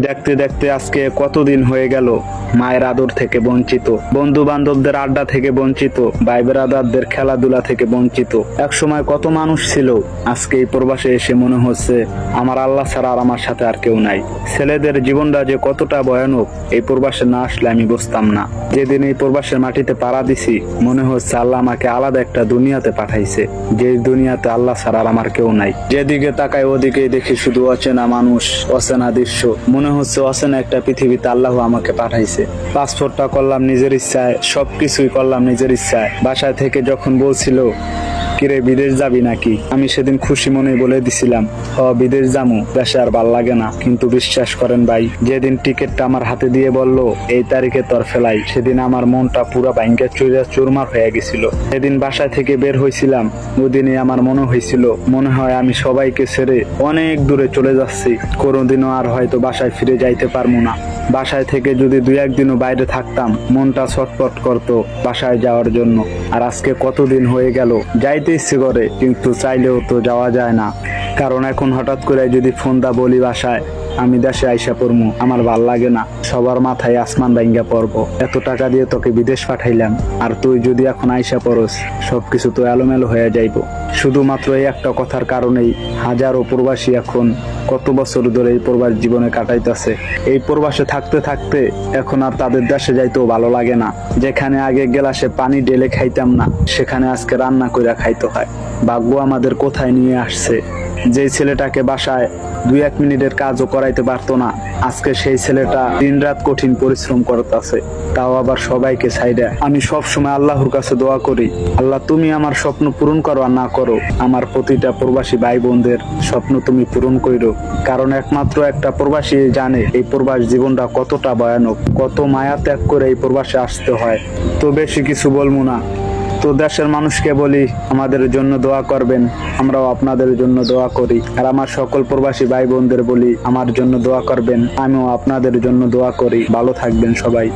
দেখতে দেখতে আজকে কতদিন হয়ে গেল মায়ের আদর থেকে বঞ্চিত, বন্ধু বান্ধবদের আড্ডা থেকে বঞ্চিত, ভাই ব্রাদারদের খেলাধুলা থেকে বঞ্চিত। এক সময় কত মানুষ ছিল, আজকে এই প্রবাসে এসে মনে হচ্ছে আমার আল্লাহ ছাড়া আর আমার সাথে আর কেউ নাই। ছেলেদের জীবনটা যে কতটা ভয়ানক এই প্রবাসে না আসলে আমি বুঝতাম না। যেদিন এই প্রবাসের মাটিতে পাড়া দিছি মনে হচ্ছে আল্লাহ আমাকে আলাদা একটা দুনিয়াতে পাঠাইছে, যে দুনিয়াতে আল্লাহ ছাড়া আর আমার কেউ নাই। যেদিকে তাকাই ওদিকেই দেখি শুধু অচেনা মানুষ, অচেনা দৃশ্য। মনে হচ্ছে অচেনা একটা পৃথিবীতে আল্লাহ আমাকে পাঠাইছে। পাসপোর্টটা করলাম নিজের ইচ্ছায়, সবকিছুই করলাম নিজের ইচ্ছায়। বাসায় থেকে যখন বলছিল কিরে বিদেশ যাবি নাকি, আমি সেদিন খুশি মনে বলে দিছিলাম বিদেশ যামু, দেশে আর ভাল লাগে না। কিন্তু বিশ্বাস করেন ভাই, যেদিন টিকিটটা আমার হাতে দিয়ে বলল এই তারিখে তোর ফেলাই, সেদিন আমার মনটা পুরো ভাঙ্গা চুরমার হয়ে গেছিল। সেদিন বাসায় থেকে বের হয়েছিলাম, ওদিনই আমার মনে হয়েছিল মনে হয় আমি সবাইকে ছেড়ে অনেক দূরে চলে যাচ্ছি, কোনোদিনও আর হয়তো বাসায় ফিরে যাইতে পারবো না। বাসায় থেকে যদি 2-1 দিনও বাইরে থাকতাম মনটা ছটফট করতো বাসায় যাওয়ার জন্য। আর আজকে কতদিন হয়ে গেল, যাইতে ইচ্ছে করে কিন্তু চাইলেও তো যাওয়া যায় না। কারণ এখন হঠাৎ করে যদি ফোন দা বলি বাসায় আমি দেশে আইসা পড়মু, আমার ভাল লাগে না। সবার মাথায় আসমান ভাঙ্গা পড়বো, এত টাকা দিয়ে তোকে বিদেশ পাঠাইলাম আর তুই যদি এখন আইসা পড়স সবকিছু তো এলোমেলো হয়ে যাইব। শুধুমাত্র এই একটা কথার কারণেই হাজারো প্রবাসী এখন কত বছর ধরে এই প্রবাস জীবনে কাটাইতেছে। এই প্রবাসে থাকতে থাকতে এখন আর তাদের দেশে যাইতেও ভালো লাগে না। যেখানে আগে গ্লাসে পানি ঢেলে খাইতাম না, সেখানে আজকে রান্না করে খাইতে হয়। ভাগ্য আমাদের কোথায় নিয়ে আসছে। যে ছেলেটাকে বাসায় 2-1 মিনিটের কাজও করাইতে পারতো না, আজকে সেই ছেলেটা দিনরাত কঠিন পরিশ্রম করতেছে, তাও আবার সবাইকে ছাইড়া। আমি সব সময় আল্লাহর কাছে দোয়া করি, আল্লাহ তুমি আমার স্বপ্ন পূরণ করো আর না করো, আমার প্রতিটা প্রবাসী ভাই বোনদের স্বপ্ন তুমি পূরণ করো। কারণ একমাত্র একটা প্রবাসী জানে এই প্রবাস জীবনটা কতটা ভয়ানক, কত মায়া ত্যাগ করে এই প্রবাসে আসতে হয়। তো বেশি কিছু বলবো না, তো দেশের মানুষকে বলি আমাদের জন্য দোয়া করবেন, আমরাও আপনাদের জন্য দোয়া করি। আর আমার সকল প্রবাসী ভাই বোনদের বলি আমার জন্য দোয়া করবেন, আমিও আপনাদের জন্য দোয়া করি। ভালো থাকবেন সবাই।